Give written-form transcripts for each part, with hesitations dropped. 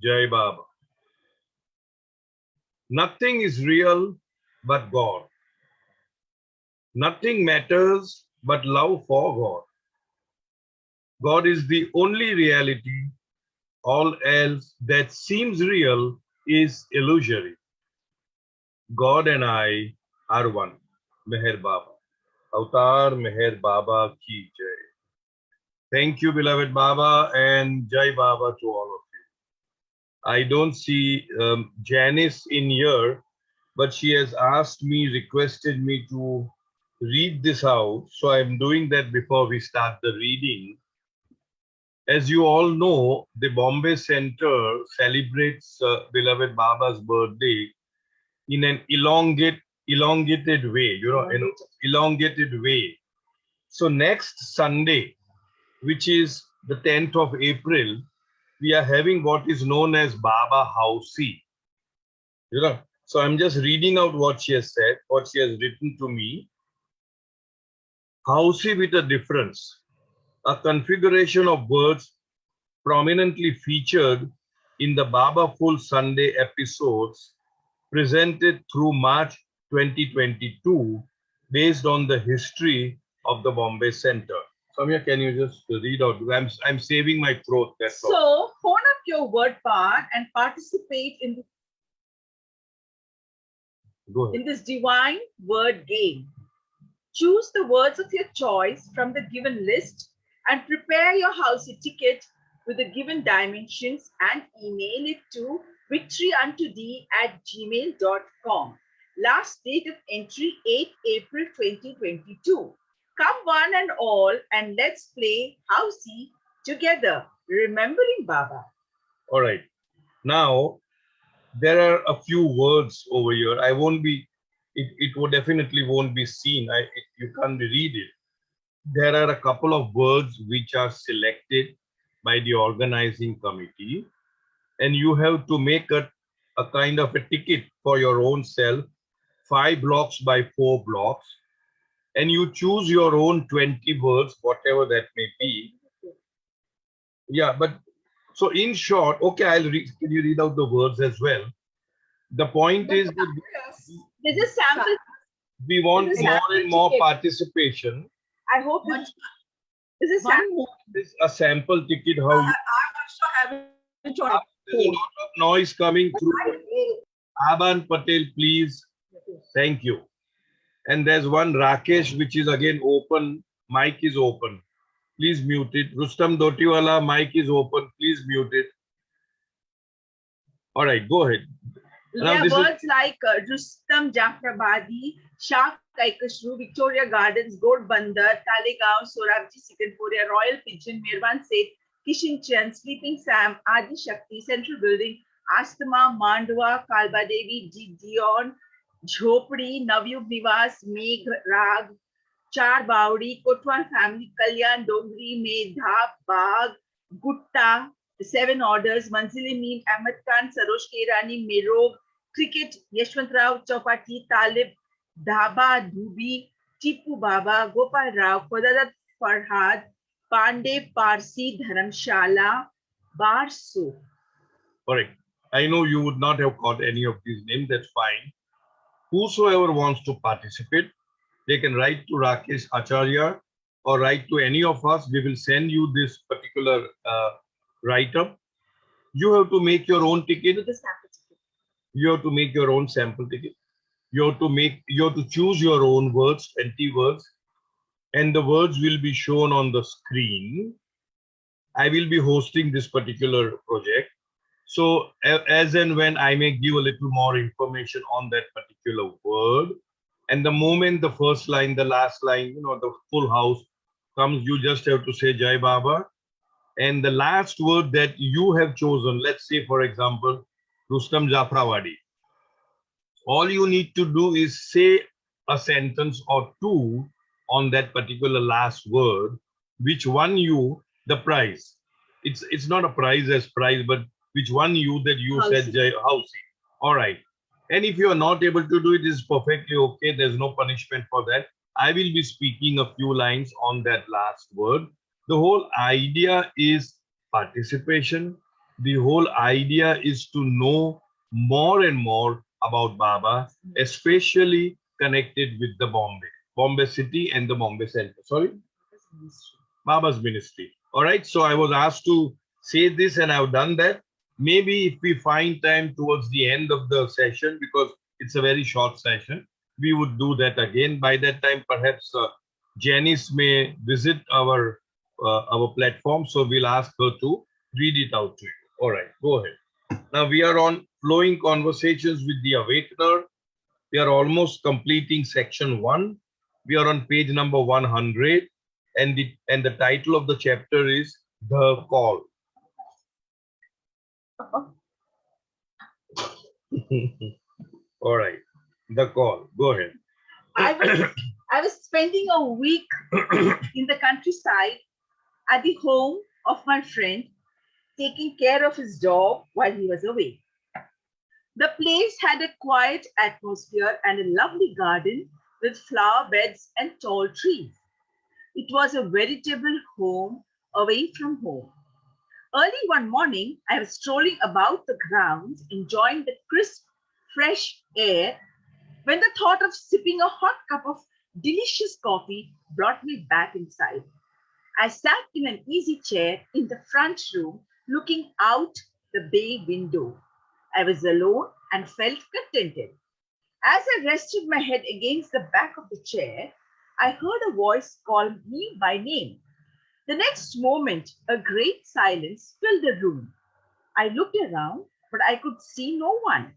Jai Baba. Nothing is real but God. Nothing matters but love for God. God is the only reality. All else that seems real is illusory. God and I are one. Meher Baba. Avatar Meher Baba ki jai. Thank you, beloved Baba, and Jai Baba to all of you. I don't see Janice in here, but she has asked me, requested me to read this out. So I'm doing that before we start the reading. As you all know, the Bombay Center celebrates beloved Baba's birthday in an elongated way, elongated way. So next Sunday, which is the 10th of April, we are having what is known as Baba Hausi. So I'm just reading out what she has said, what she has written to me. Hausi with a difference, a configuration of words prominently featured in the Baba Full Sunday episodes presented through March 2022 based on the history of the Bombay Center. Samya, can you just read out? I'm saving my throat. That's all. So, hone up your word power and participate in this divine word game. Choose the words of your choice from the given list and prepare your house ticket with the given dimensions and email it to victoryuntod@gmail.com. Last date of entry 8 April 2022. Come one and all and let's play Housey together, remembering Baba. All right. Now, there are a few words over here. I won't be, it would definitely won't be seen. You can't read it. There are a couple of words which are selected by the organizing committee, and you have to make a kind of a ticket for your own self, 5 blocks by 4 blocks, and you choose your own 20 words, whatever that may be. Yeah, but so in short, okay, I'll read. Can you read out the words as well? The point is that this is sample. We want more and more participation. I hope this is a sample ticket. How you? I also have There's a lot of noise coming through. Aban Patel, please. Thank you. And there's one Rakesh, which is again open. Mic is open. Please mute it. Rustam Dotiwala, mic is open. Please mute it. All right, go ahead. There are words like Rustam Jafrabadi, Shah Kaikashru, Victoria Gardens, Gord Bandar, Talegaon, Sorabji Sikanpuria, Royal Pigeon, Mirvan Seth, Kishan Chand, Sleeping Sam, Adi Shakti, Central Building, Asthma, Mandwa, Kalba Devi, Dion, Jhopdi, Navyug Nivas, Megh Rag, Char Baudi, Kotwan Family, Kalyan, Dongri, Medha, Bagh, Gutta, The 7 Orders, Manzili Mean, Ahmed Khan, Sarosh Kerani, Mirog, Cricket, Yashwant Rao, Chopati, Talib, Dhaba, Dhubi, Tipu Baba, Gopal Rao, Khodadat Farhad, Pandey, Parsi, Dharamshala, Barsu. Correct. I know you would not have caught any of these names. That's fine. Whosoever wants to participate, they can write to Rakesh Acharya or write to any of us. We will send you this particular write-up. You have to make your own ticket. You have to make your own sample ticket. You have to choose your own words, 20 words, and the words will be shown on the screen. I will be hosting this particular project. So as and when I may give a little more information on that particular word, And the moment the first line, the last line, the full house comes, you just have to say Jai Baba. And the last word that you have chosen, let's say, for example, Rustam Jafrawadi. All you need to do is say a sentence or two on that particular last word, which won you the prize. It's not a prize as prize, but which won you that you said Housing. Housing. All right. And if you are not able to do it, it's perfectly okay. There's no punishment for that. I will be speaking a few lines on that last word. The whole idea is participation. The whole idea is to know more and more about Baba, especially connected with the Bombay city and the Bombay Center. Sorry? Baba's ministry. All right. So I was asked to say this and I've done that. Maybe if we find time towards the end of the session, because it's a very short session, we would do that again. By that time, perhaps Janice may visit our platform. So we'll ask her to read it out to you. All right. Go ahead. Now we are on flowing conversations with the Awakener. We are almost completing section 1. We are on page number 100, and the title of the chapter is The Call. All right, The Call. Go ahead. I was spending a week in the countryside at the home of my friend, taking care of his dog while he was away. The place had a quiet atmosphere and a lovely garden with flower beds and tall trees. It was a veritable home away from home. Early one morning, I was strolling about the grounds, enjoying the crisp, fresh air, when the thought of sipping a hot cup of delicious coffee brought me back inside. I sat in an easy chair in the front room, looking out the bay window. I was alone and felt contented. As I rested my head against the back of the chair, I heard a voice call me by name. The next moment, a great silence filled the room. I looked around, but I could see no one.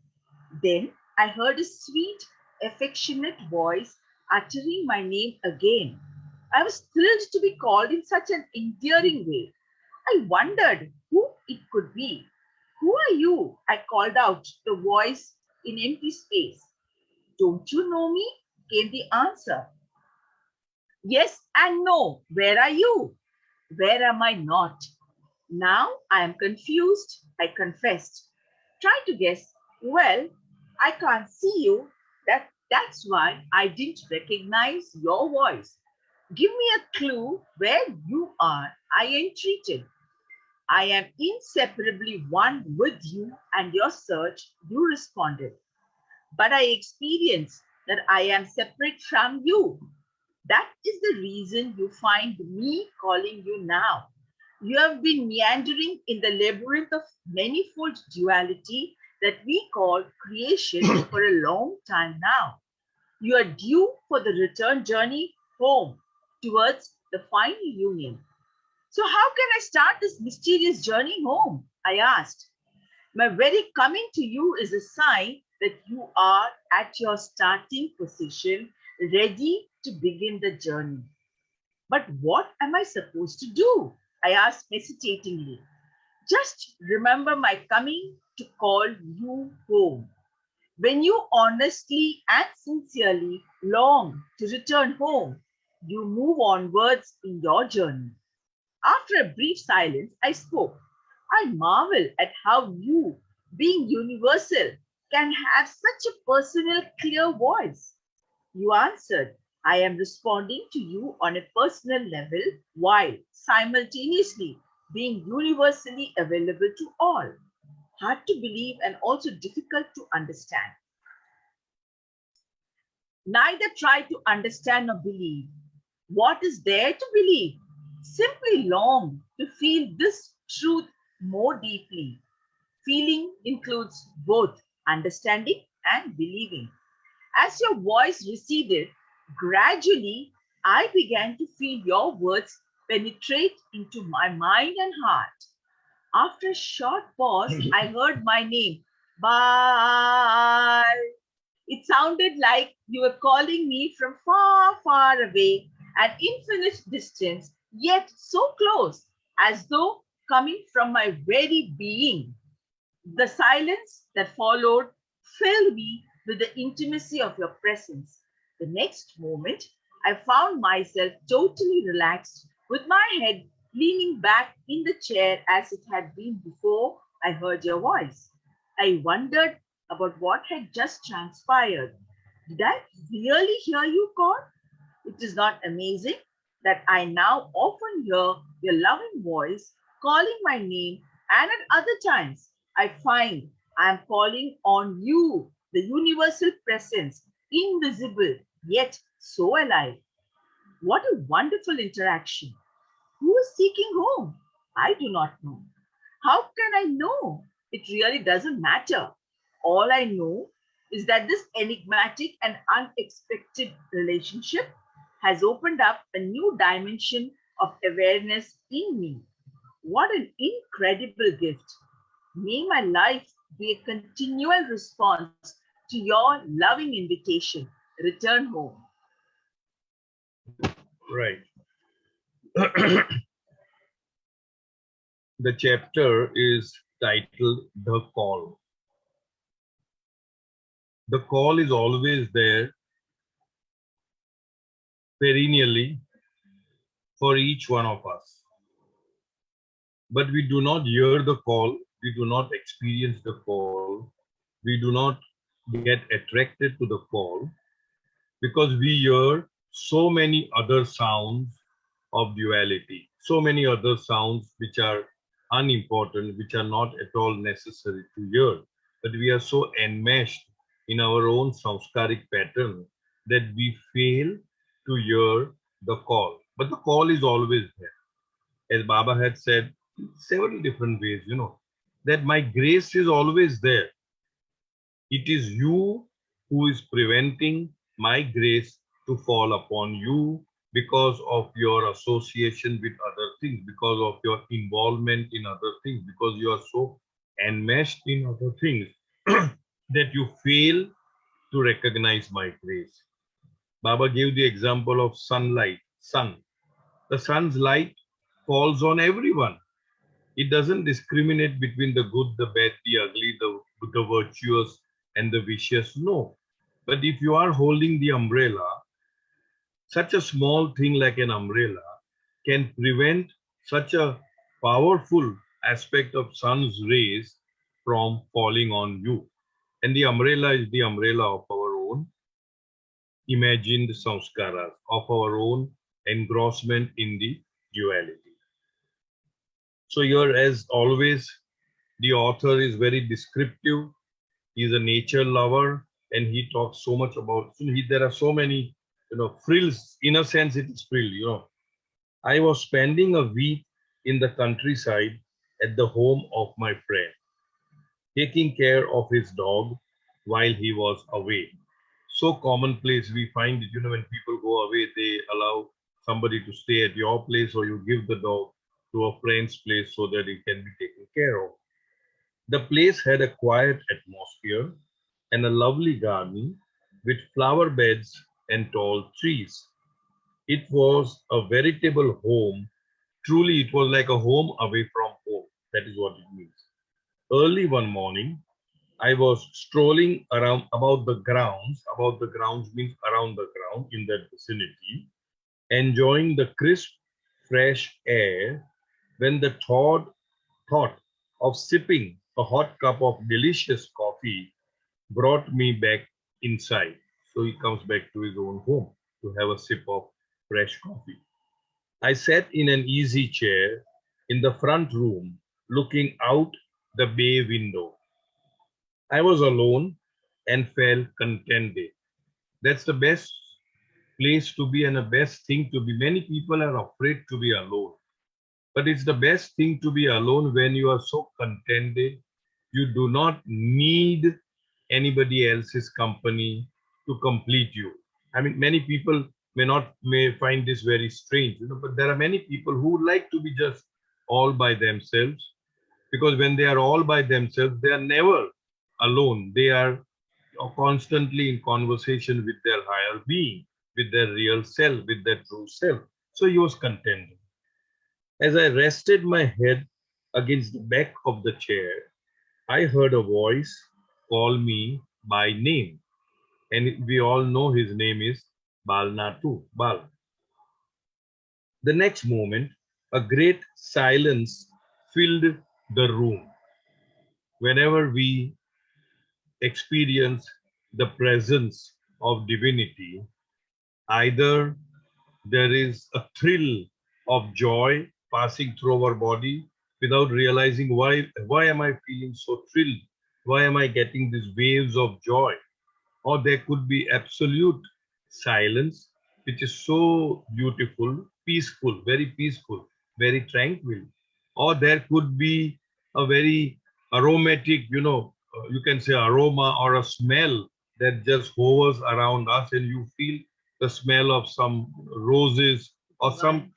Then I heard a sweet, affectionate voice uttering my name again. I was thrilled to be called in such an endearing way. I wondered who it could be. Who are you? I called out, the voice in empty space. Don't you know me? Came the answer. Yes and no. Where are you? Where am I not? Now I am confused, I confessed. Try to guess. Well, I can't see you. That's why I didn't recognize your voice. Give me a clue where you are, I entreated. I am inseparably one with you and your search, you responded. But I experience that I am separate from you. That is the reason you find me calling you now. You have been meandering in the labyrinth of manifold duality that we call creation for a long time now. You are due for the return journey home towards the final union. So, how can I start this mysterious journey home? I asked. My very coming to you is a sign that you are at your starting position, ready to begin the journey. But what am I supposed to do? I asked hesitatingly. Just remember my coming to call you home. When you honestly and sincerely long to return home, you move onwards in your journey. After a brief silence, I spoke. I marvel at how you, being universal, can have such a personal, clear voice. You answered, I am responding to you on a personal level while simultaneously being universally available to all. Hard to believe and also difficult to understand. Neither try to understand nor believe. What is there to believe? Simply long to feel this truth more deeply. Feeling includes both understanding and believing. As your voice receded, gradually I began to feel your words penetrate into my mind and heart. After a short pause, I heard my name. Bye. It sounded like you were calling me from far, far away, an infinite distance, yet so close, as though coming from my very being. The silence that followed filled me with the intimacy of your presence. The next moment, I found myself totally relaxed, with my head leaning back in the chair as it had been before I heard your voice. I wondered about what had just transpired. Did I really hear you call? It is not amazing that I now often hear your loving voice calling my name, and at other times I find I am calling on you, the universal presence, invisible yet so alive. What a wonderful interaction! Who is seeking home? I do not know. How can I know? It really doesn't matter. All I know is that this enigmatic and unexpected relationship has opened up a new dimension of awareness in me. What an incredible gift. May my life be a continual response to your loving invitation. Return home. Right. The chapter is titled The Call. The call is always there, perennially, for each one of us. But we do not hear the call, we do not experience the call, we do not get attracted to the call because we hear so many other sounds of duality, so many other sounds which are unimportant, which are not at all necessary to hear. But we are so enmeshed in our own samskaric pattern that we fail to hear the call. But the call is always there. As Baba had said several different ways, that my grace is always there. It is you who is preventing my grace to fall upon you because of your association with other things, because of your involvement in other things, because you are so enmeshed in other things that you fail to recognize my grace. Baba gave the example of sunlight, sun. The sun's light falls on everyone. It doesn't discriminate between the good, the bad, the ugly, the virtuous, and the vicious. No. But if you are holding the umbrella, such a small thing like an umbrella can prevent such a powerful aspect of sun's rays from falling on you. And the umbrella is the umbrella of our own imagined samskaras, of our own engrossment in the duality. So here, as always, the author is very descriptive. He's a nature lover, and he talks so much about. There are so many, frills. In a sense, it is frill. I was spending a week in the countryside at the home of my friend, taking care of his dog while he was away. So commonplace we find it. When people go away, they allow somebody to stay at your place, or you give the dog to a friend's place so that it can be taken care of. The place had a quiet atmosphere and a lovely garden with flower beds and tall trees. It was a veritable home. Truly, it was like a home away from home. That is what it means. Early one morning, I was strolling around about the grounds. About the grounds means around the ground in that vicinity, enjoying the crisp, fresh air when the thought of sipping a hot cup of delicious coffee brought me back inside. So he comes back to his own home to have a sip of fresh coffee. I sat in an easy chair in the front room looking out the bay window. I was alone and felt contented. That's the best place to be and the best thing to be. Many people are afraid to be alone. But it's the best thing to be alone when you are so contented. You do not need anybody else's company to complete you. I mean, many people may find this very strange, but there are many people who would like to be just all by themselves, because when they are all by themselves, they are never alone. They are or constantly in conversation with their higher being, with their real self, with their true self. So he was content. As I rested my head against the back of the chair, I heard a voice call me by name. And we all know his name is Balnatu, Bal. The next moment, a great silence filled the room. Whenever we experience the presence of divinity, either there is a thrill of joy passing through our body without realizing why am I feeling so thrilled? Why am I getting these waves of joy? Or there could be absolute silence, which is so beautiful, peaceful, very tranquil. Or there could be a very aromatic, you can say aroma or a smell that just hovers around us, and you feel the smell of some roses or some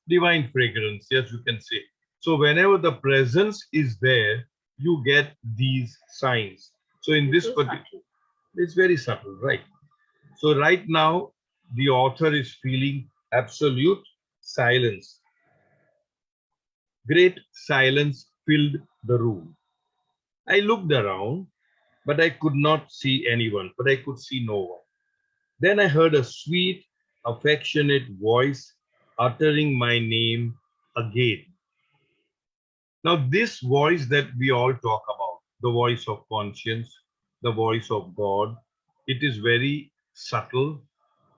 divine fragrance. Yes, you can say. So, whenever the presence is there, you get these signs. So, in this particular, it's very subtle, right? So right now, the author is feeling absolute silence. Great silence filled the room. I looked around, but I could not see anyone, but I could see no one. Then I heard a sweet, affectionate voice uttering my name again. Now, this voice that we all talk about, the voice of conscience, the voice of God, it is very subtle.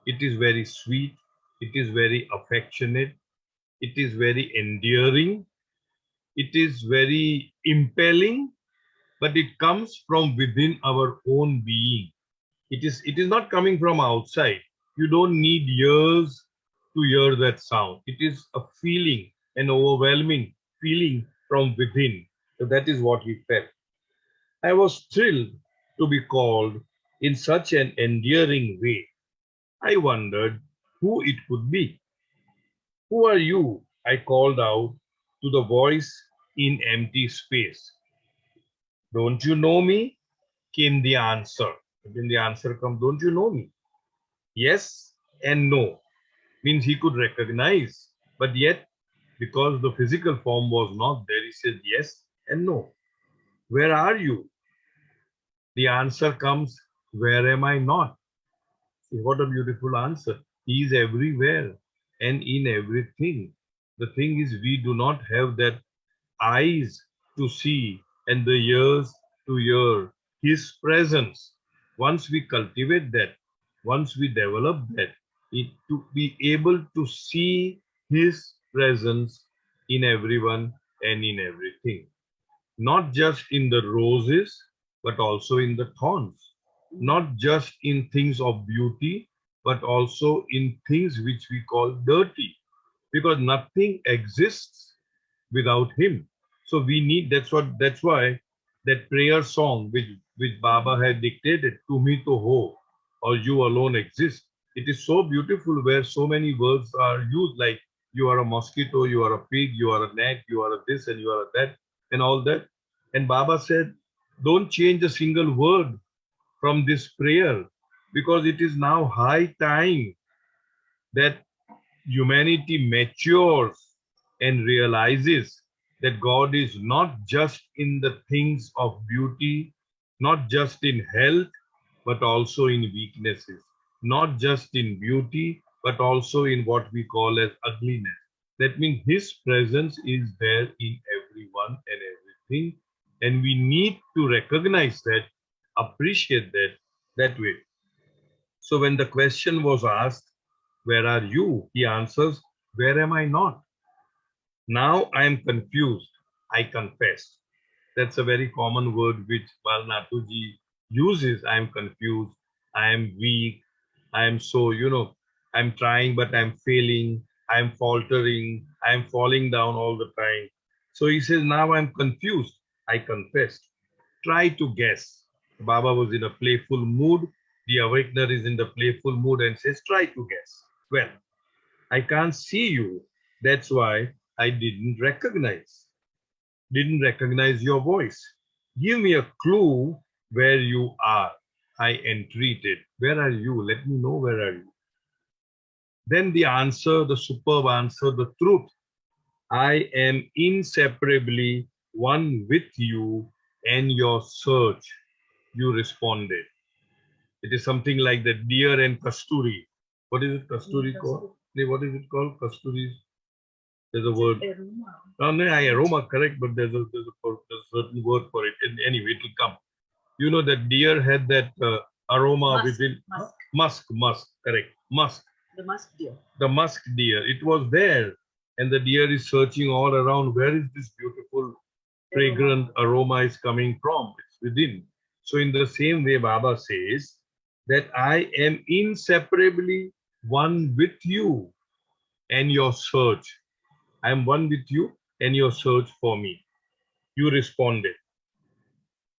It is very sweet. It is very affectionate. It is very endearing. It is very impelling, but it comes from within our own being. It is not coming from outside. You don't need ears to hear that sound. It is a feeling, an overwhelming feeling from within. So that is what he felt. I was thrilled to be called in such an endearing way. I wondered who it could be. Who are you? I called out to the voice in empty space. Don't you know me? Came the answer. When the answer comes, don't you know me? Yes and no. Means he could recognize, but yet, because the physical form was not there, he said yes and no. Where are you? The answer comes, where am I not? See, what a beautiful answer. He is everywhere and in everything. The thing is, we do not have that eyes to see and the ears to hear His presence. Once we cultivate that, once we develop that, to be able to see His presence in everyone and in everything, not just in the roses, but also in the thorns, not just in things of beauty, but also in things which we call dirty, because nothing exists without him. So we need, that's why that prayer song which Baba had dictated, to me to ho, or you alone exist. It is so beautiful where so many words are used, like you are a mosquito, you are a pig, you are a gnat, you are a this and you are a that, and all that. And Baba said, don't change a single word from this prayer, because it is now high time that humanity matures and realizes that God is not just in the things of beauty, not just in health, but also in weaknesses, not just in beauty, but also in what we call as ugliness. That means His presence is there in everyone and everything, and we need to recognize that, appreciate that, that way. So when the question was asked, where are you? He answers, where am I not? Now I am confused. I confess. That's a very common word which Balnatuji uses. I am confused. I am weak. I am so, I'm trying, but I'm failing. I'm faltering. I'm falling down all the time. So he says, now I'm confused. I confessed. Try to guess. Baba was in a playful mood. The Awakener is in the playful mood and says, try to guess. Well, I can't see you. That's why I didn't recognize your voice. Give me a clue where you are. I entreated. Where are you? Let me know where are you. Then the answer, the superb answer, the truth. I am inseparably one with you and your search. You responded. It is something like the deer and kasturi. What is it, kasturi called? What is it called? Kasturi. There's a word. No, no, aroma, correct, but there's a certain word for it. And anyway, it will come. You know that deer had that aroma within musk, correct, musk. The musk deer. The musk deer. It was there, and the deer is searching all around. Where is this beautiful, fragrant aroma is coming from? It's within. So in the same way, Baba says that I am inseparably one with you and your search. I am one with you and your search for me. You responded.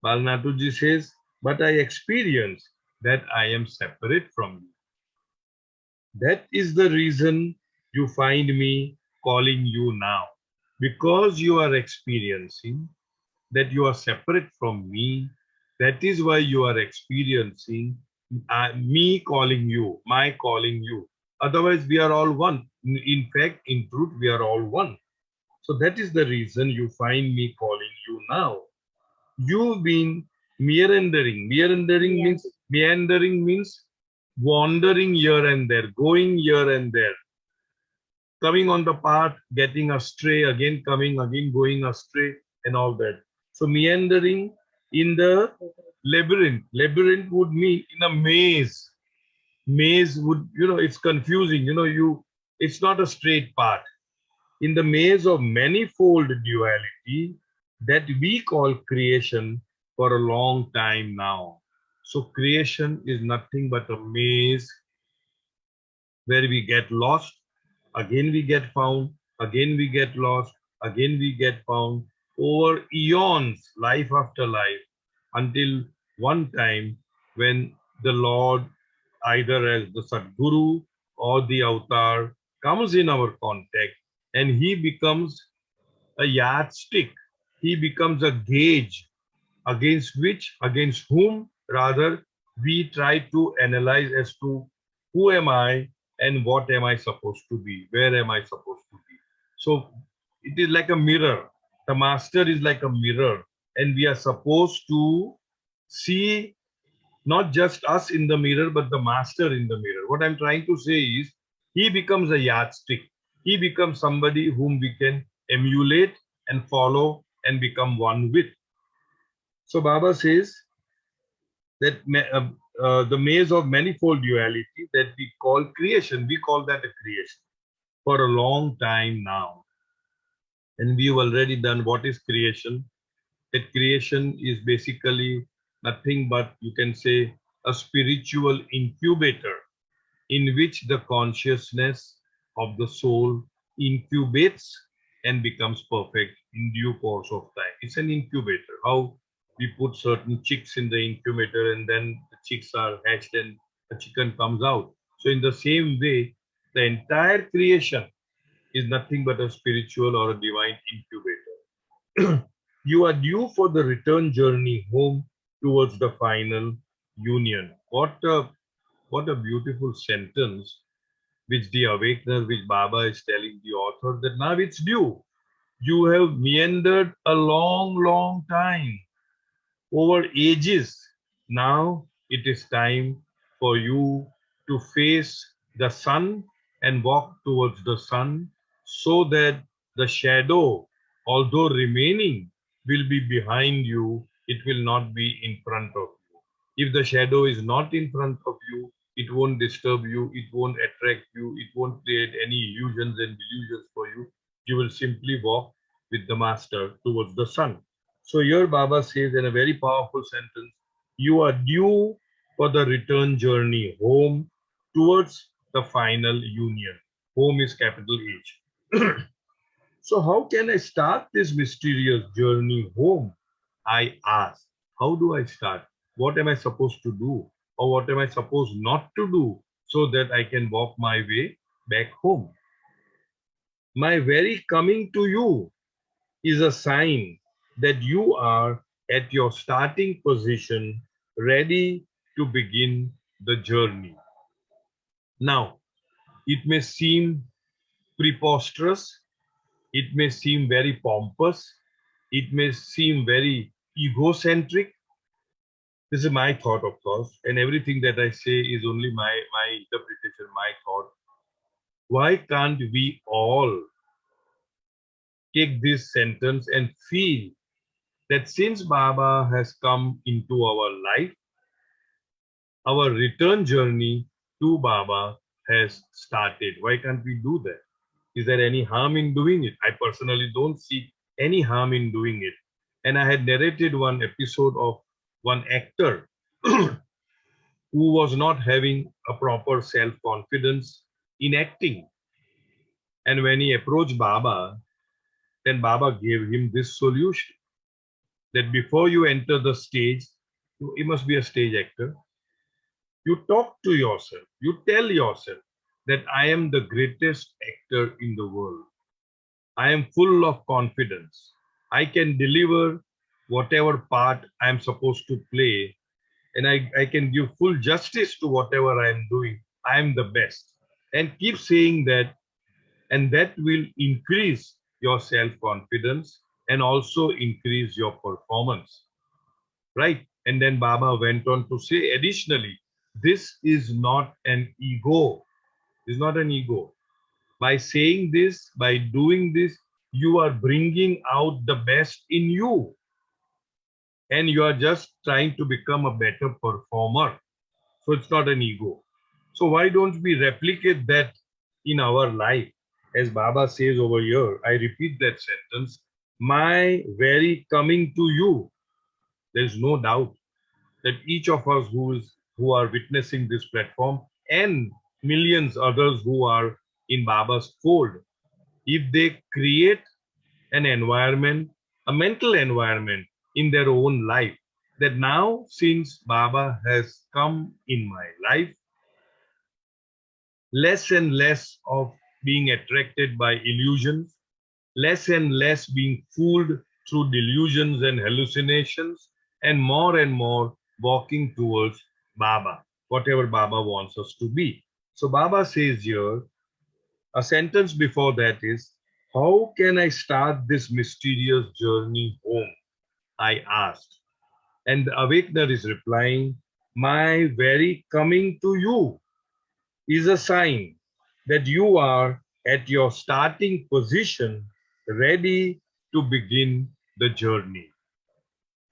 Balnatuji says, but I experience that I am separate from you. That is the reason you find me calling you now. Because you are experiencing that you are separate from me, that is why you are experiencing me calling you, my calling you. Otherwise, we are all one. In fact, in truth, we are all one. So that is the reason you find me calling you now. You've been meandering. Meandering means wandering here and there, going here and there, coming on the path, getting astray, again coming, again going astray, and all that. So meandering in the labyrinth. Labyrinth would mean in a maze. Maze would, it's confusing. It's not a straight path. In the maze of manifold duality that we call creation for a long time now. So creation is nothing but a maze where we get lost, again we get found, again we get lost, again we get found over eons, life after life, until one time when the Lord, either as the Sadguru or the avatar, comes in our contact and he becomes a yardstick, he becomes a gauge against whom rather we try to analyze as to who am I and what am I supposed to be, where am I supposed to be. So it is like a mirror. The master is like a mirror, and we are supposed to see not just us in the mirror, but the master in the mirror. What I'm trying to say is he becomes a yardstick. He becomes somebody whom we can emulate and follow and become one with. So Baba says that the maze of manifold duality that we call creation, we call that a creation for a long time now. And we've already done what is creation. That creation is basically nothing but, you can say, a spiritual incubator in which the consciousness of the soul incubates and becomes perfect in due course of time. It's an incubator. How we put certain chicks in the incubator and then the chicks are hatched and a chicken comes out. So in the same way, the entire creation is nothing but a spiritual or a divine incubator. You are due for the return journey home towards the final union. What a beautiful sentence which the Awakener, which Baba is telling the author, that now it's due. You have meandered a long, long time, over ages. Now it is time for you to face the sun and walk towards the sun, so that the shadow, although remaining, will be behind you. It will not be in front of you. If the shadow is not in front of you, it won't disturb you, it won't attract you, it won't create any illusions and delusions for you. You will simply walk with the master towards the sun. So here Baba says in a very powerful sentence, you are due for the return journey home towards the final union. Home is capital H. So how can I start this mysterious journey home? I ask, how do I start? What am I supposed to do? Or what am I supposed not to do so that I can walk my way back home? My very coming to you is a sign that you are at your starting position, ready to begin the journey. Now, it may seem preposterous, it may seem very pompous, it may seem very egocentric. This is my thought, of course, and everything that I say is only my interpretation, my thought. Why can't we all take this sentence and feel that since Baba has come into our life, our return journey to Baba has started? Why can't we do that? Is there any harm in doing it? I personally don't see any harm in doing it. And I had narrated one episode of one actor who was not having a proper self-confidence in acting. And when he approached Baba, then Baba gave him this solution that before you enter the stage, you must be a stage actor. You talk to yourself, you tell yourself that I am the greatest actor in the world. I am full of confidence. I can deliver whatever part I am supposed to play, and I can give full justice to whatever I am doing. I am the best. And keep saying that, and that will increase your self-confidence and also increase your performance. Right? And then Baba went on to say additionally, this is not an ego. It's not an ego. By saying this, by doing this, you are bringing out the best in you. And you are just trying to become a better performer. So it's not an ego. So why don't we replicate that in our life? As Baba says over here, I repeat that sentence, my very coming to you. There's no doubt that each of us who are witnessing this platform and millions others who are in Baba's fold, if they create an environment, a mental environment in their own life, that now since Baba has come in my life, less and less of being attracted by illusions, less and less being fooled through delusions and hallucinations, and more walking towards Baba, whatever Baba wants us to be. So Baba says here, a sentence before that is, how can I start this mysterious journey home? I asked. And the Awakener is replying, my very coming to you is a sign that you are at your starting position, ready to begin the journey.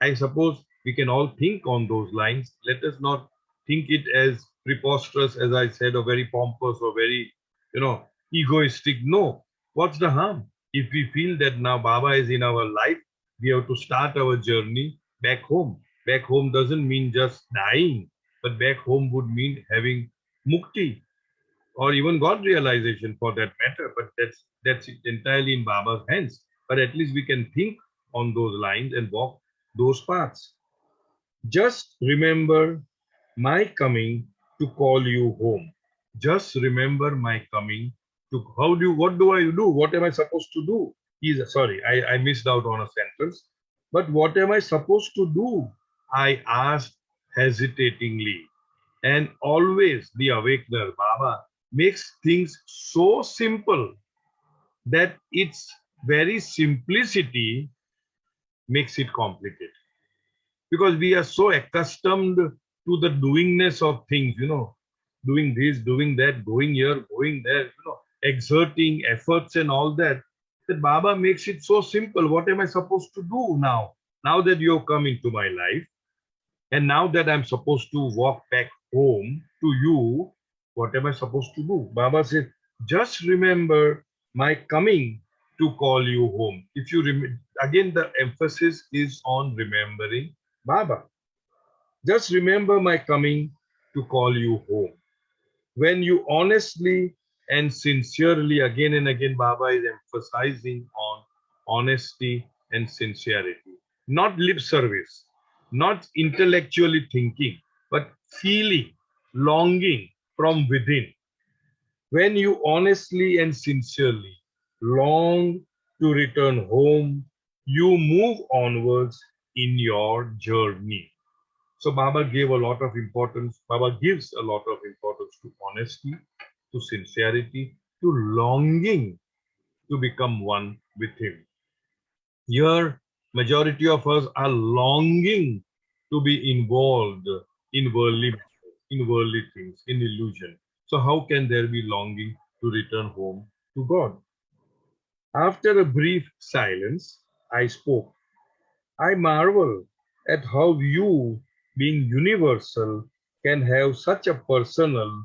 I suppose we can all think on those lines. Let us not think it as preposterous, as I said, or very pompous or very, egoistic. No. What's the harm? If we feel that now Baba is in our life, we have to start our journey back home. Back home doesn't mean just dying, but back home would mean having mukti, or even God realization for that matter. But that's entirely in Baba's hands. But at least we can think on those lines and walk those paths. Just remember my coming to call you home. Just remember my coming to what do I do? What am I supposed to do? Sorry, I missed out on a sentence. But what am I supposed to do? I asked hesitatingly. And always the Awakener, Baba, makes things so simple that its very simplicity makes it complicated. Because we are so accustomed to the doingness of things, doing this, doing that, going here, going there, exerting efforts and all that, that Baba makes it so simple. What am I supposed to do now? Now that you have come into my life, and now that I'm supposed to walk back home to you, what am I supposed to do? Baba says, just remember my coming to call you home. If you again, the emphasis is on remembering Baba. Just remember my coming to call you home. When you honestly and sincerely, again and again, Baba is emphasizing on honesty and sincerity, not lip service, not intellectually thinking, but feeling, longing from within. When you honestly and sincerely long to return home, you move onwards in your journey. So Baba gave a lot of importance, Baba gives a lot of importance to honesty, to sincerity, to longing to become one with him. Here, majority of us are longing to be involved in worldly matters, in worldly things, in illusion. So how can there be longing to return home to God? After a brief silence, I spoke. I marvel at how you, being universal, can have such a personal,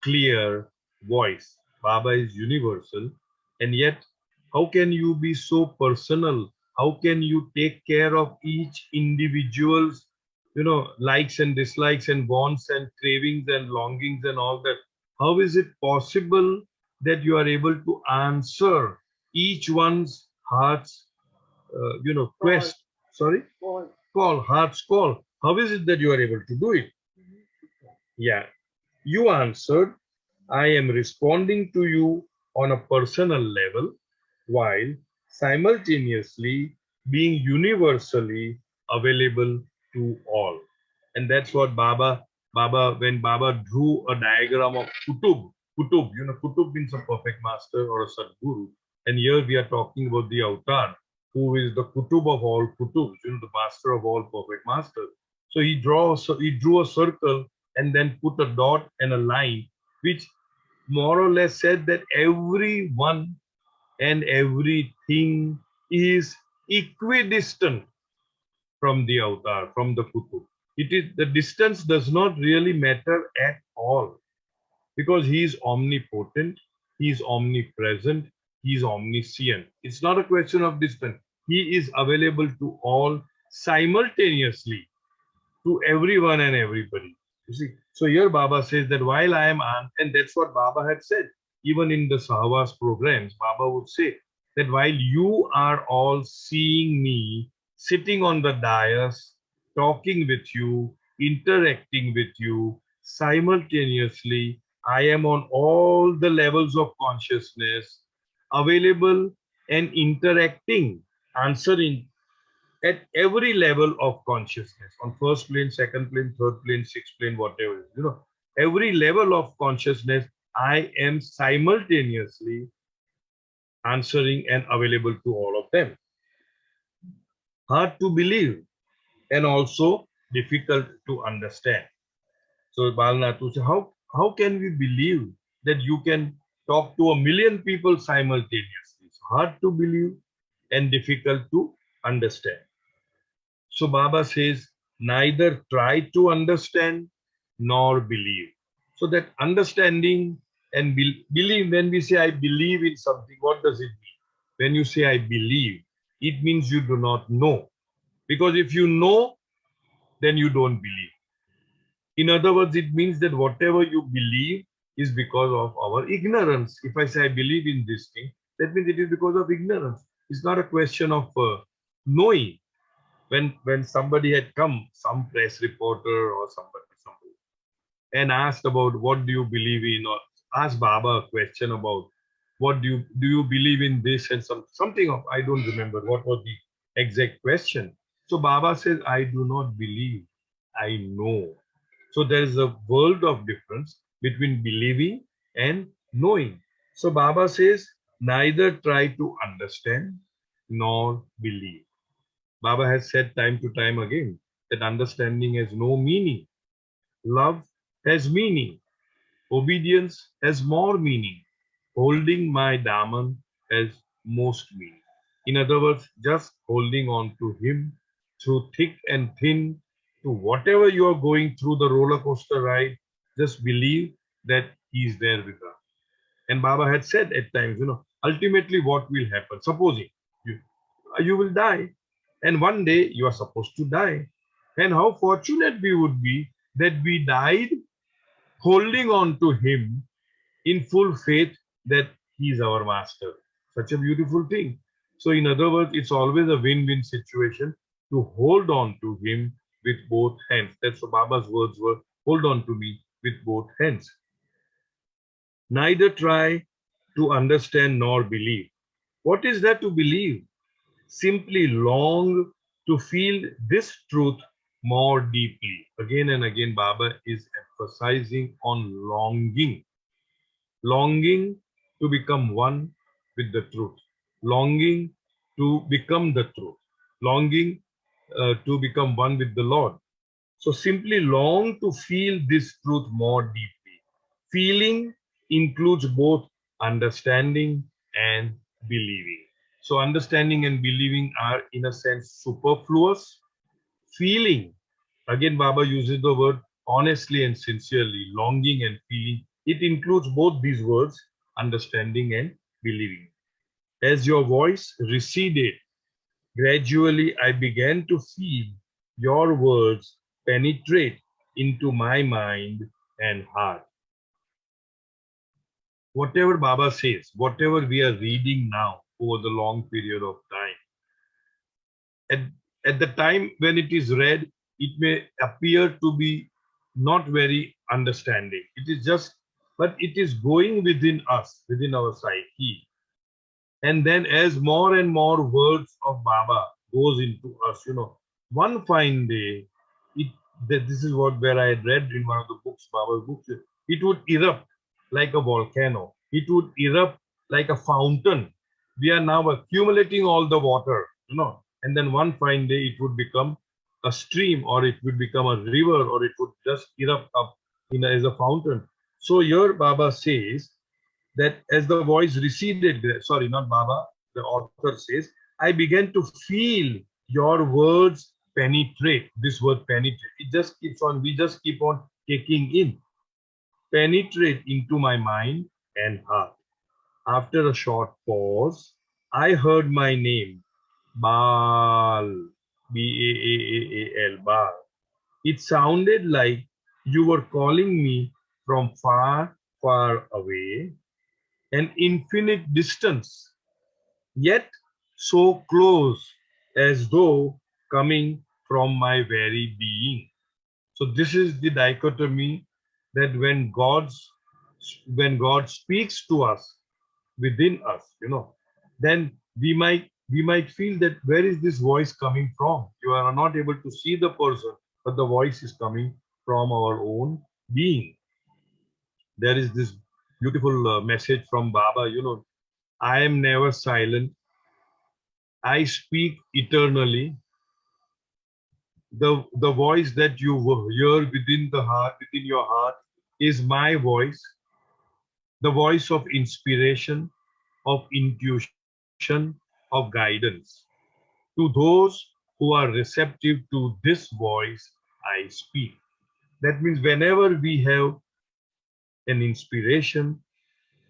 clear voice. Baba is universal, and yet, how can you be so personal? How can you take care of each individual's, likes and dislikes and wants and cravings and longings and all that? How is it possible that you are able to answer each one's heart's, quest? Sorry? Call, heart's call. How is it that you are able to do it? Yeah, you answered, I am responding to you on a personal level while simultaneously being universally available to all. And that's what when Baba drew a diagram of Kutub, Kutub means a perfect master or a Sadguru. And here we are talking about the avatar, who is the Kutub of all Kutubs, the master of all perfect masters. So he drew a circle and then put a dot and a line, which more or less said that everyone and everything is equidistant from the avatar, from the Kutub. It is the distance does not really matter at all because he is omnipotent, he is omnipresent, he is omniscient. It's not a question of distance. He is available to all simultaneously, to everyone and everybody. You see, so here Baba says that while I am, and that's what Baba had said, even in the Sahwas programs, Baba would say that while you are all seeing me sitting on the dais, talking with you, interacting with you, simultaneously, I am on all the levels of consciousness, available and interacting, answering at every level of consciousness, on first plane, second plane, third plane, sixth plane, whatever, every level of consciousness, I am simultaneously answering and available to all of them. Hard to believe and also difficult to understand. So Balnatu said, how can we believe that you can talk to a million people simultaneously? It's hard to believe and difficult to understand. So Baba says, neither try to understand nor believe. So that understanding and believe, when we say I believe in something, what does it mean? When you say I believe, it means you do not know. Because if you know, then you don't believe. In other words, it means that whatever you believe is because of our ignorance. If I say I believe in this thing, that means it is because of ignorance. It's not a question of knowing. When somebody had come, some press reporter or somebody, and asked about what do you believe in, or asked Baba a question about what do you believe in this, and something of, I don't remember what was the exact question. So Baba says, I do not believe, I know. So there is a world of difference between believing and knowing. So Baba says, neither try to understand nor believe. Baba has said time to time again that understanding has no meaning. Love has meaning. Obedience has more meaning. Holding my daman has most meaning. In other words, just holding on to him through thick and thin, to whatever you are going through the roller coaster ride, just believe that he is there with us. And Baba had said at times, ultimately what will happen? Supposing you, you will die, and one day you are supposed to die. And how fortunate we would be that we died holding on to him in full faith that he is our master. Such a beautiful thing. So, in other words, it's always a win-win situation to hold on to him with both hands. That's what Baba's words were, hold on to me with both hands. Neither try to understand nor believe. What is there to believe? Simply long to feel this truth more deeply. Again and again, Baba is emphasizing on longing, longing to become one with the truth, longing to become the truth, longing to become one with the Lord. So simply long to feel this truth more deeply. Feeling includes both understanding and believing. So understanding and believing are in a sense superfluous. Feeling, again Baba uses the word honestly and sincerely, longing and feeling. It includes both these words, understanding and believing. As your voice receded, gradually I began to feel your words penetrate into my mind and heart. Whatever Baba says, whatever we are reading now over the long period of time, at, at the time when it is read, it may appear to be not very understanding. It is just, but it is going within us, within our psyche. And then as more and more words of Baba goes into us, one fine day, it that this is what where I had read in one of the books, Baba's books, it would erupt like a volcano. It would erupt like a fountain. We are now accumulating all the water, and then one fine day it would become a stream, or it would become a river, or it would just erupt up as a fountain. So here Baba says that as the voice receded, sorry, not Baba, the author says, I began to feel your words penetrate. This word penetrate, it just keeps on, we just keep on taking in, penetrate into my mind and heart. After a short pause, I heard my name, Baal, Baal, Baal. It sounded like you were calling me from far, far away, an infinite distance, yet so close as though coming from my very being. So this is the dichotomy, that when God speaks to us within us, then we might feel that where is this voice coming from? You are not able to see the person, but the voice is coming from our own being. There is this beautiful message from Baba, I am never silent. I speak eternally. The voice that you hear within the heart, within your heart, is my voice, the voice of inspiration, of intuition, of guidance. To those who are receptive to this voice, I speak. That means whenever we have an inspiration,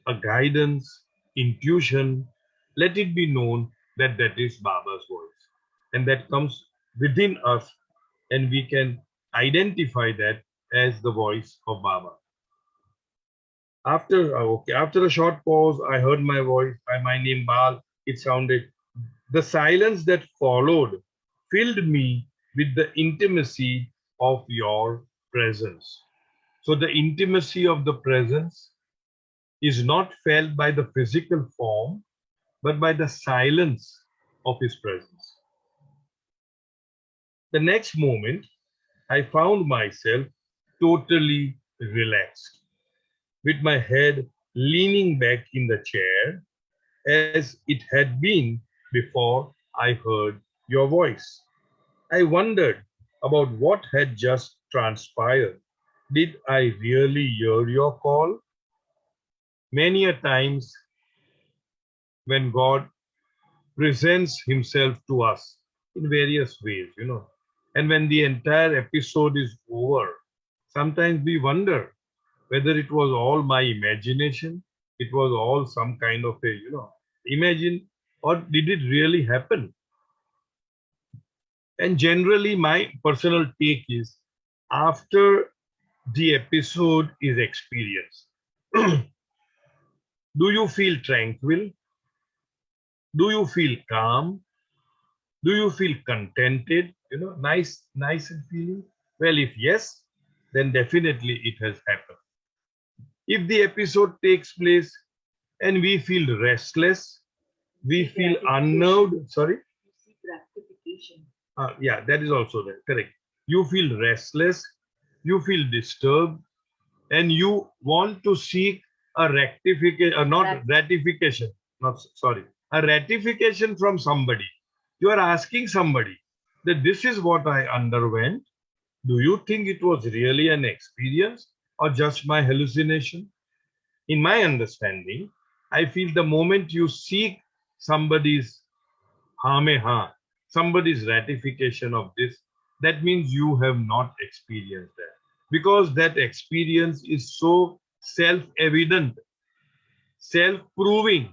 a guidance, intuition, let it be known that that is Baba's voice. And that comes within us, and we can identify that as the voice of Baba. After a short pause, I heard my voice, my name Bal. It sounded. The silence that followed filled me with the intimacy of your presence. So the intimacy of the presence is not felt by the physical form, but by the silence of his presence. The next moment, I found myself totally relaxed, with my head leaning back in the chair as it had been before I heard your voice. I wondered about what had just transpired. Did I really hear your call? Many a times when God presents himself to us in various ways, and when the entire episode is over, sometimes we wonder whether it was all my imagination, it was all some kind of a, imagine, or did it really happen? And generally, my personal take is, after the episode is experienced, do you feel tranquil? Do you feel calm? Do you feel contented? Nice and feeling? Well, if yes, then definitely it has happened. If the episode takes place and we feel restless, we feel unnerved. Sorry? Gratification. Yeah, that is also there. Correct. you feel restless, you feel disturbed, and you want to seek a rectification, not ratification, not sorry, a ratification from somebody. You are asking somebody that this is what I underwent. Do you think it was really an experience or just my hallucination? In my understanding, I feel the moment you seek somebody's ha, somebody's ratification of this, that means you have not experienced that. Because that experience is so self-evident, self-proving,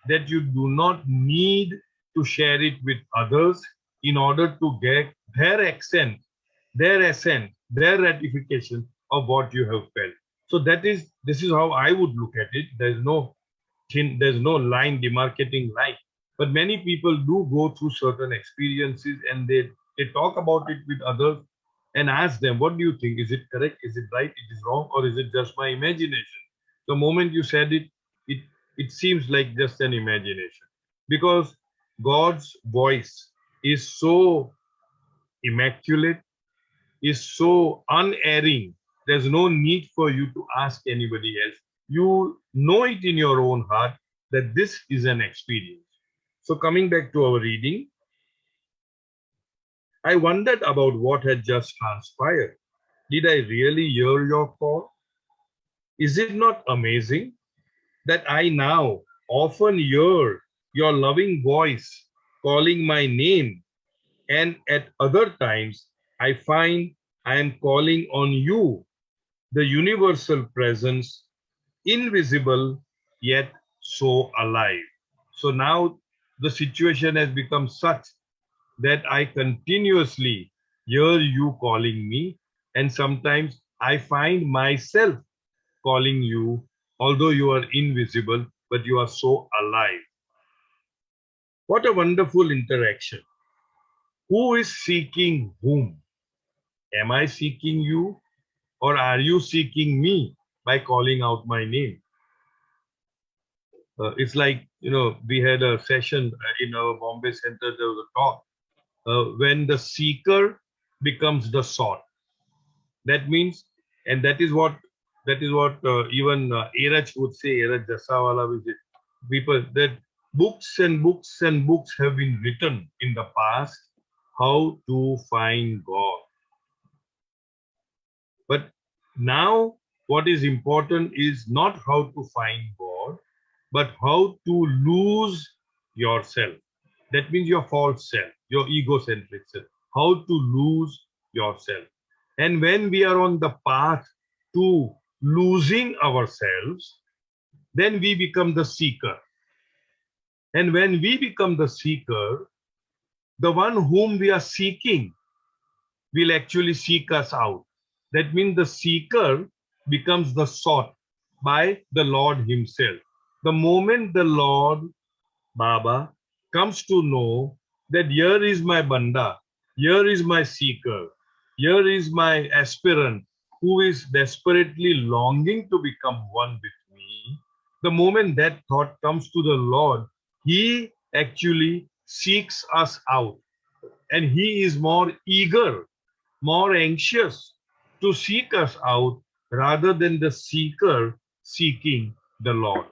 that you do not need to share it with others in order to get their accent, their assent, their ratification of what you have felt. So this is how I would look at it. There's no line demarcating line. But many people do go through certain experiences and they talk about it with others and ask them, what do you think? Is it correct? Is it right? It is wrong? Or is it just my imagination? The moment you said it, it, it seems like just an imagination. Because God's voice is so immaculate, is so unerring. There's no need for you to ask anybody else. You know it in your own heart that this is an experience. So, coming back to our reading, I wondered about what had just transpired. Did I really hear your call? Is it not amazing that I now often hear your loving voice calling my name, and at other times I find I am calling on you, the universal presence, invisible yet so alive. So now the situation has become such that I continuously hear you calling me, and sometimes I find myself calling you, although you are invisible, but you are so alive. What a wonderful interaction. Who is seeking whom? Am I seeking you, or are you seeking me by calling out my name? It's like, we had a session in our Bombay center, there was a talk. When the seeker becomes the sought. That means, and that is what even Erach would say, Erach Jasawala would say, people, that books and books and books have been written in the past how to find God. But now what is important is not how to find God, but how to lose yourself. That means your false self, your egocentric self. How to lose yourself. And when we are on the path to losing ourselves, then we become the seeker. And when we become the seeker, the one whom we are seeking will actually seek us out. That means the seeker becomes the sought by the Lord Himself. The moment the Lord Baba comes to know that here is my Banda, here is my seeker, here is my aspirant who is desperately longing to become one with me, the moment that thought comes to the Lord, He actually seeks us out, and He is more eager, more anxious to seek us out rather than the seeker seeking the Lord.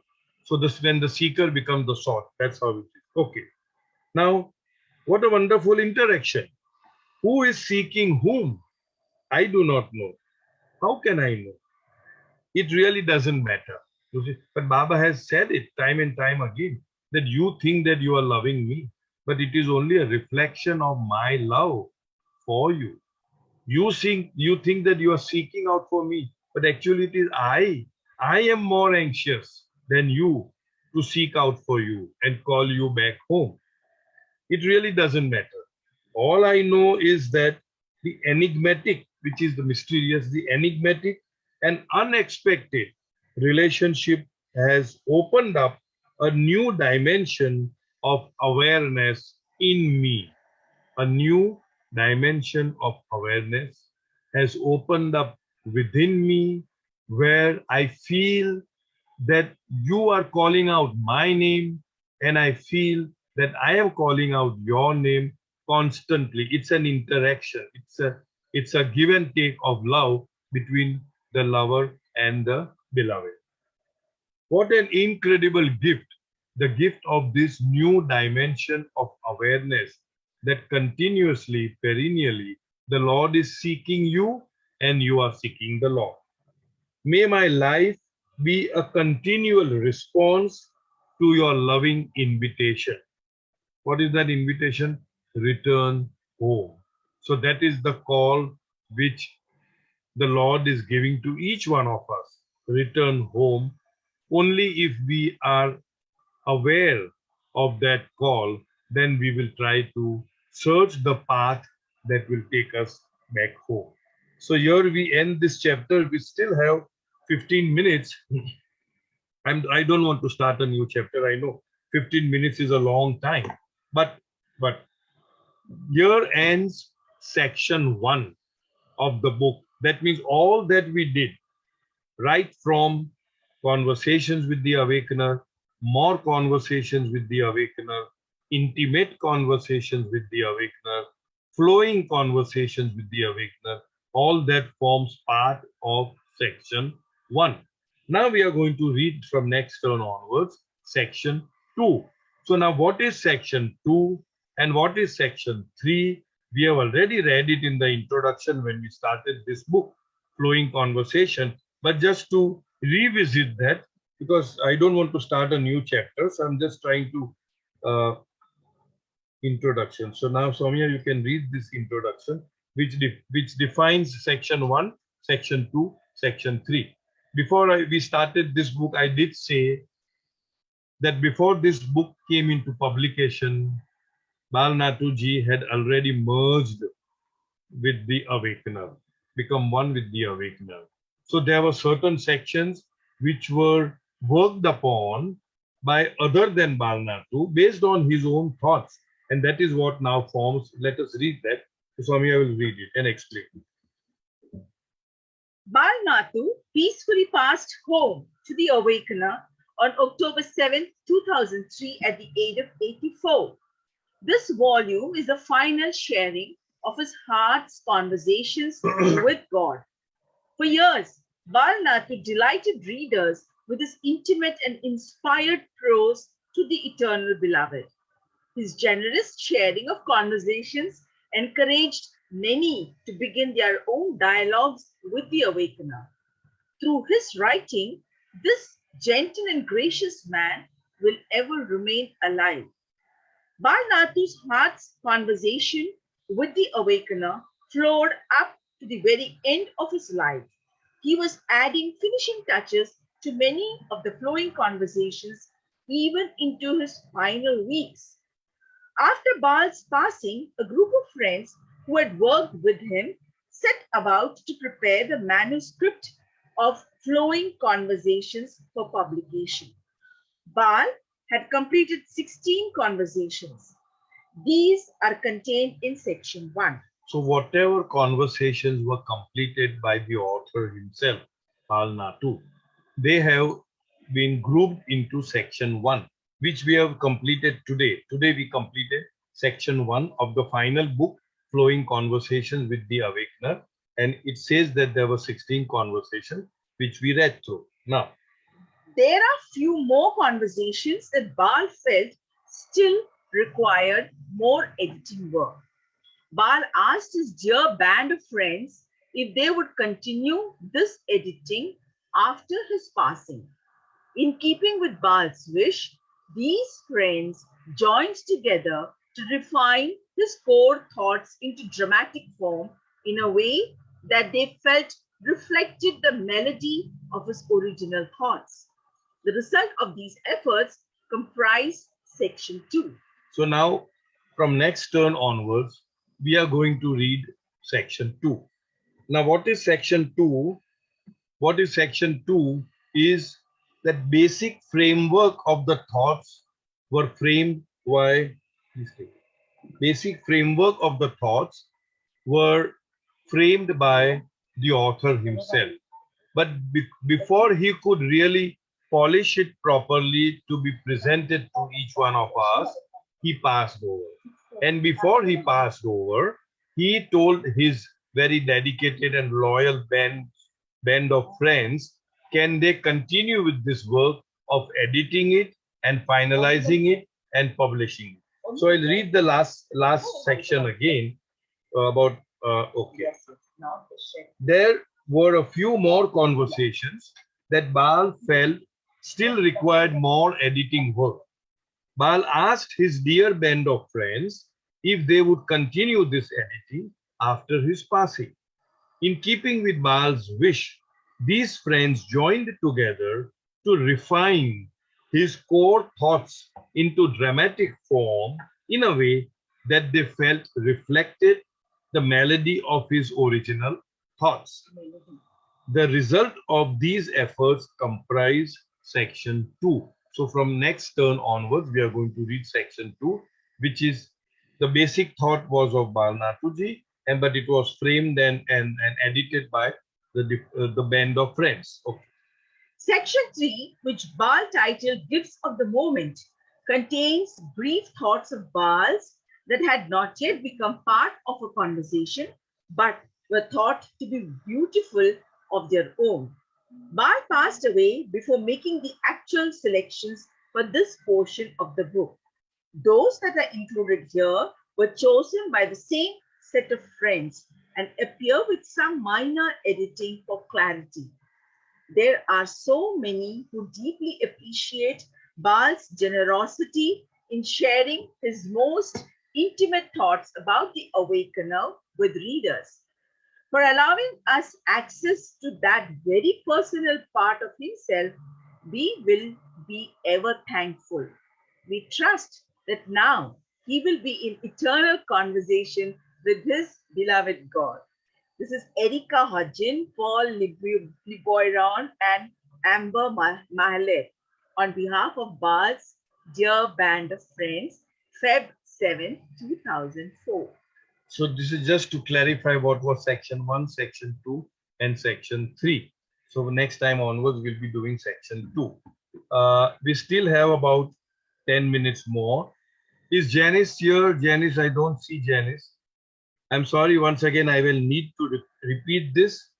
So this, when the seeker becomes the sought, that's how it is. Okay. Now, what a wonderful interaction. Who is seeking whom? I do not know. How can I know? It really doesn't matter. You see, but Baba has said it time and time again that you think that you are loving me, but it is only a reflection of my love for you. You think that you are seeking out for me, but actually it is I. I am more anxious than you to seek out for you and call you back home. It really doesn't matter. All I know is that the enigmatic, which is the mysterious, the enigmatic and unexpected relationship has opened up a new dimension of awareness in me. A new dimension of awareness has opened up within me, where I feel that you are calling out my name, and I feel that I am calling out your name constantly. It's an interaction. It's a give and take of love between the lover and the beloved. What an incredible gift, the gift of this new dimension of awareness that continuously, perennially, the Lord is seeking you and you are seeking the Lord. May my life be a continual response to your loving invitation. What is that invitation? Return home. So that is the call which the Lord is giving to each one of us. Return home. Only if we are aware of that call, then we will try to search the path that will take us back home. So here we end this chapter. We still have 15 minutes. I don't want to start a new chapter. I know 15 minutes is a long time, but here ends section 1 of the book. That means all that we did, right from conversations with the Awakener, more conversations with the Awakener, intimate conversations with the Awakener, flowing conversations with the Awakener, all that forms part of section 1. Now we are going to read from next turn onwards, section 2. So now what is section 2 and what is section 3? We have already read it in the introduction when we started this book, Flowing Conversation. But just to revisit that, because I don't want to start a new chapter, so I'm just trying to introduction. So now, Soumya, you can read this introduction, which defines section 1, section 2, section 3. Before we started this book, I did say that before this book came into publication, Bal Natuji had already merged with the Awakener, become one with the Awakener. So there were certain sections which were worked upon by other than Balnatu based on his own thoughts. And that is what now forms. Let us read that. So Swami, I will read it and explain. Balnatu peacefully passed home to the Awakener on October 7, 2003 at the age of 84. This volume is the final sharing of his heart's conversations with God. For years, Balnatu delighted readers with his intimate and inspired prose to the eternal beloved. His generous sharing of conversations encouraged many to begin their own dialogues with the Awakener. Through his writing, this gentle and gracious man will ever remain alive. Balnatu's heart's conversation with the Awakener flowed up to the very end of his life. He was adding finishing touches to many of the flowing conversations, even into his final weeks. After Bal's passing, a group of friends who had worked with him set about to prepare the manuscript of Flowing Conversations for publication. Bal had completed 16 conversations. These are contained in section 1. So whatever conversations were completed by the author himself, Bal Natu, they have been grouped into section 1, which we have completed today. Today we completed section 1 of the final book, Flowing Conversations with the Awakener. And it says that there were 16 conversations which we read through. Now, there are few more conversations that Bal felt still required more editing work. Bal asked his dear band of friends if they would continue this editing after his passing. In keeping with Bal's wish, these friends joined together to refine his core thoughts into dramatic form in a way that they felt reflected the melody of his original thoughts. The result of these efforts comprise section 2. So now, from next turn onwards, we are going to read section 2. Now, what is section 2? What is section 2 is that basic framework of the thoughts were framed by basic framework of the thoughts were framed by the author himself. But before he could really polish it properly to be presented to each one of us, he passed over. And before he passed over, he told his very dedicated and loyal band of friends, can they continue with this work of editing it and finalizing it and publishing it? So I'll read the last section again about okay. There were a few more conversations that Baal felt still required more editing work. Baal asked his dear band of friends if they would continue this editing after his passing. In keeping with Baal's wish, these friends joined together to refine his core thoughts into dramatic form in a way that they felt reflected the melody of his original thoughts. The result of these efforts comprise section 2. So from next turn onwards, we are going to read section 2, which is the basic thought was of Balnatuji, and but it was framed and edited by the band of friends. Okay. Section 3, which Baal titled Gifts of the Moment, contains brief thoughts of Baals that had not yet become part of a conversation, but were thought to be beautiful of their own. Baal passed away before making the actual selections for this portion of the book. Those that are included here were chosen by the same set of friends and appear with some minor editing for clarity. There are so many who deeply appreciate Baal's generosity in sharing his most intimate thoughts about the Awakener with readers, for allowing us access to that very personal part of himself. We will be ever thankful. We trust that now he will be in eternal conversation with his beloved God. This is Erika Hodgin, Paul Liboiron, and Amber Mahalet on behalf of Baal's dear band of friends, Feb 7, 2004. So this is just to clarify what was section 1, section 2, and section 3. So next time onwards, we'll be doing section 2. We still have about 10 minutes more. Is Janice here? Janice, I don't see Janice. I'm sorry, once again, I will need to repeat this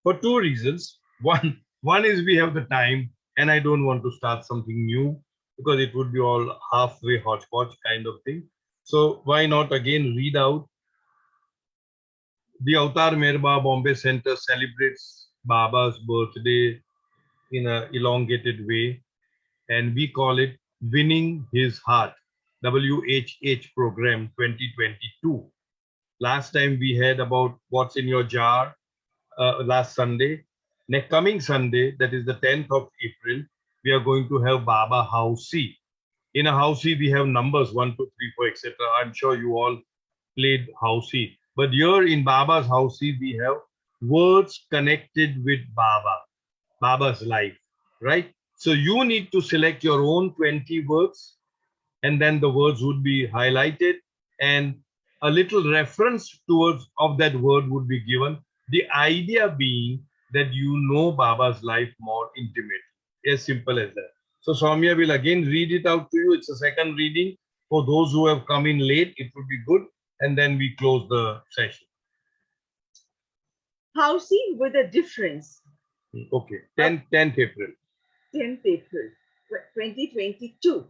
for two reasons. One is we have the time, and I don't want to start something new because it would be all halfway hodgepodge kind of thing. So why not again read out the Avatar Merba Bombay Center celebrates Baba's birthday in an elongated way, and we call it Winning His Heart, WHH program 2022. Last time we had about what's in your jar last Sunday. Next coming Sunday, that is the 10th of April, we are going to have Baba Housey. In a Housey, we have numbers 1, 2, 3, 4, etc. I'm sure you all played Housey. But here in Baba's Housey, we have words connected with Baba's life, right? So you need to select your own 20 words, and then the words would be highlighted, and a little reference towards of that word would be given. The idea being that you know Baba's life more intimately. As simple as that. So Soumya will again read it out to you. It's a second reading. For those who have come in late, it would be good. And then we close the session. Housey with a difference. Okay, 10th April. 10th April 2022.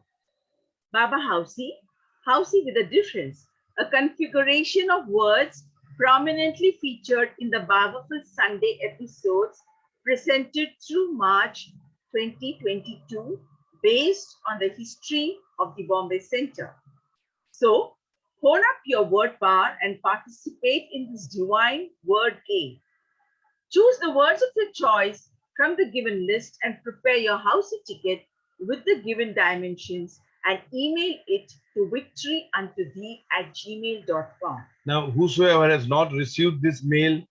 Baba Housey, Housey with a difference, a configuration of words prominently featured in the Bagaful Sunday episodes presented through March 2022 based on the history of the Bombay Center. So, hone up your word power and participate in this divine word game. Choose the words of your choice from the given list and prepare your Housey ticket with the given dimensions and email it to victoryuntothee@gmail.com. Now, whosoever has not received this mail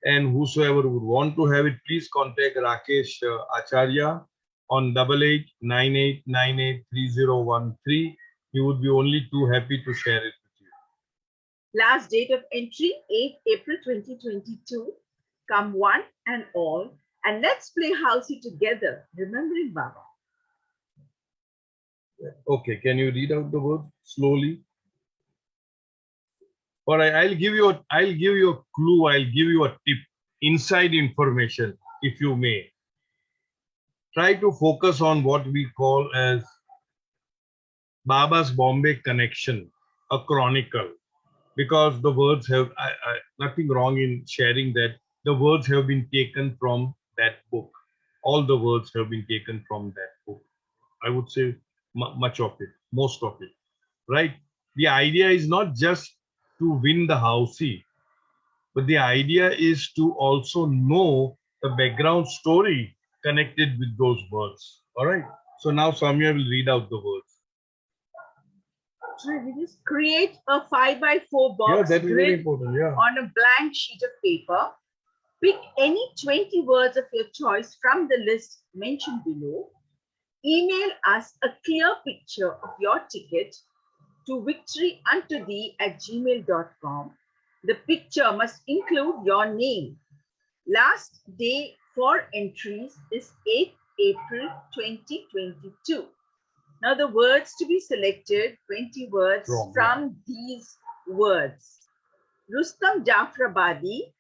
and whosoever would want to have it, please contact Rakesh Acharya on 8898983013. He would be only too happy to share it with you. Last date of entry, 8 April 2022. Come one and all, and let's play Housey together, remembering Baba. Okay, can you read out the word slowly? All right, I'll give you a clue, I'll give you a tip, inside information, if you may. Try to focus on what we call as Baba's Bombay Connection, a chronicle, because the words have nothing wrong in sharing that the words have been taken from that book. All the words have been taken from that book. I would say much of it, most of it, right? The idea is not just to win the housey, but the idea is to also know the background story connected with those words. All right. So now Samya will read out the words. Create a 5x4 Yeah, box that is very grid important. Yeah. on a blank sheet of paper. Pick any 20 words of your choice from the list mentioned below. Email us a clear picture of your ticket to victoryuntothee@gmail.com. The picture must include your name. Last day for entries is 8th April 2022. Now the words to be selected, 20 words from these words. Rustam Jafrabadi,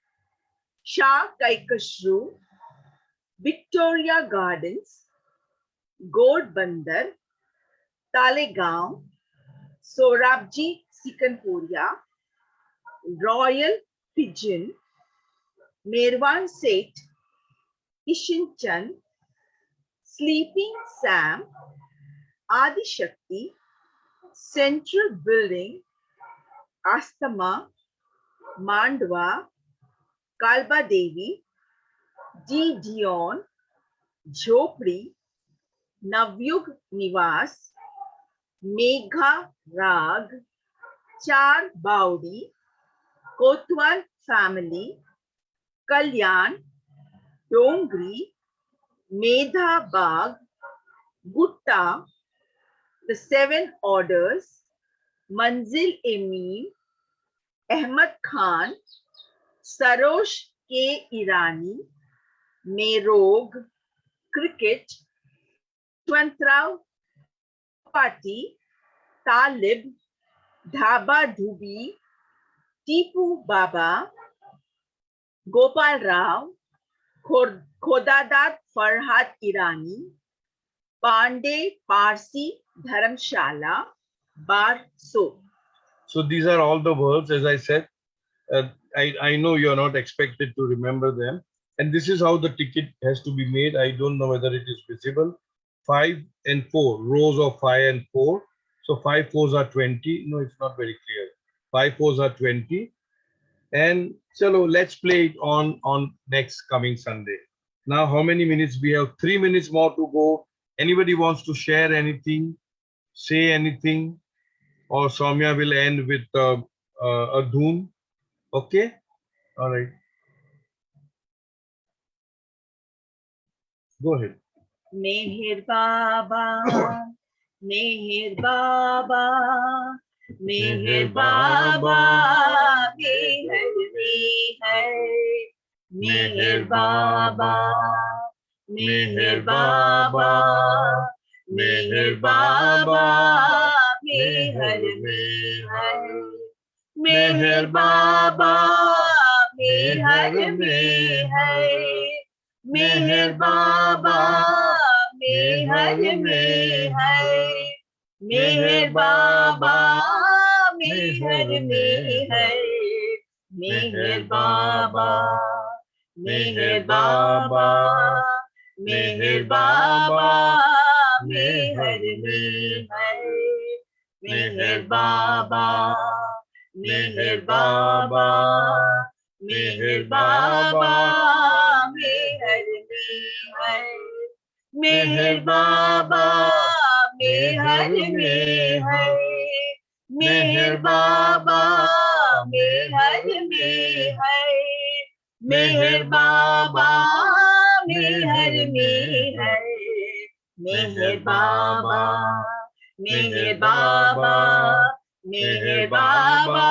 Shah Kaikashru, Victoria Gardens, Gord Bandar, Talegaon, Sorabji Sikanpuria, Royal Pigeon, Merwan Seth, Kishin Chand, Sleeping Sam, Adi Shakti, Central Building, Astama, Mandwa, Kalba Devi, D. Dion, Jhopri, Navyug Nivas, Megha Rag, Char Baudi, Kotwal Family, Kalyan, Dongri, Medha Bagh, Gutta, The Seven Orders, Manzil Emeen, Ahmad Khan, Sarosh K. Irani, Merog, Cricket, Yashwantrao Chowpati, Talib, Dhaba Dhubi, Tipu Baba, Gopal Rao, Khodadat Farhad Irani, Pandey Parsi Dharamshala, Barso. So these are all the words, as I said. I know you're not expected to remember them. And this is how the ticket has to be made. I don't know whether it is visible. 5 and 4, rows of 5 and 4. So 5 fours are 20. No, it's not very clear. 5 fours are 20. And chalo, let's play it on next coming Sunday. Now, how many minutes? We have 3 minutes more to go. Anybody wants to share anything, say anything, or Soumya will end with a dhoon. Okay? All right. Go ahead. Meher Baba, Meher Baba, Meher Baba, Meher Meher, Meher Baba, Meher Baba, Meher Baba, Meher Meher, Meher Baba, Meher Meher. Meher Baba, Meher Meher, Meher Baba, Meher Meher, Meher Baba, Meher Baba, Meher Baba, Meher Meher, Meher Baba, Meher Baba, Meher Baba, Meher Meher, Meher Baba, Meher Meher, Meher Baba, Meher Meher, Meher Baba, Meher Meher, Meher Baba, Meher Baba, Meher Baba,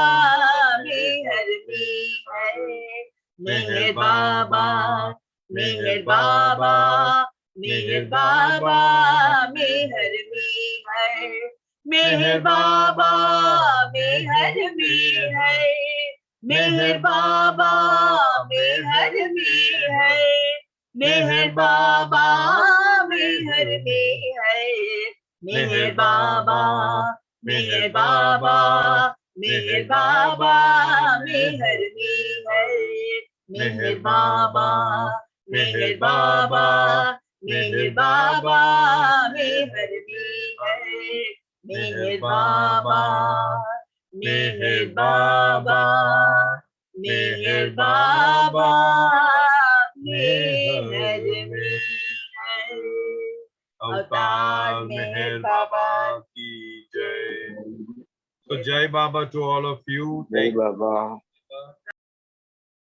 Meher Meher, Meher Baba, Meher Baba, Meher Baba, Meher Meher, मेहर बाबा मेहर में है, मेहर बाबा मेहर में है, मेहर बाबा मेहर में है, मेहर बाबा मेहर बाबा मेहर बाबा मेहर में है, मेहर बाबा मेहर बाबा मेहर बाबा मेहर में है, मेहर बाबा मेहर बाबा मेहर बाबा मेहर में है। अवतार मेहर बाबा की जय. So Jai Baba to all of you. Jai Baba.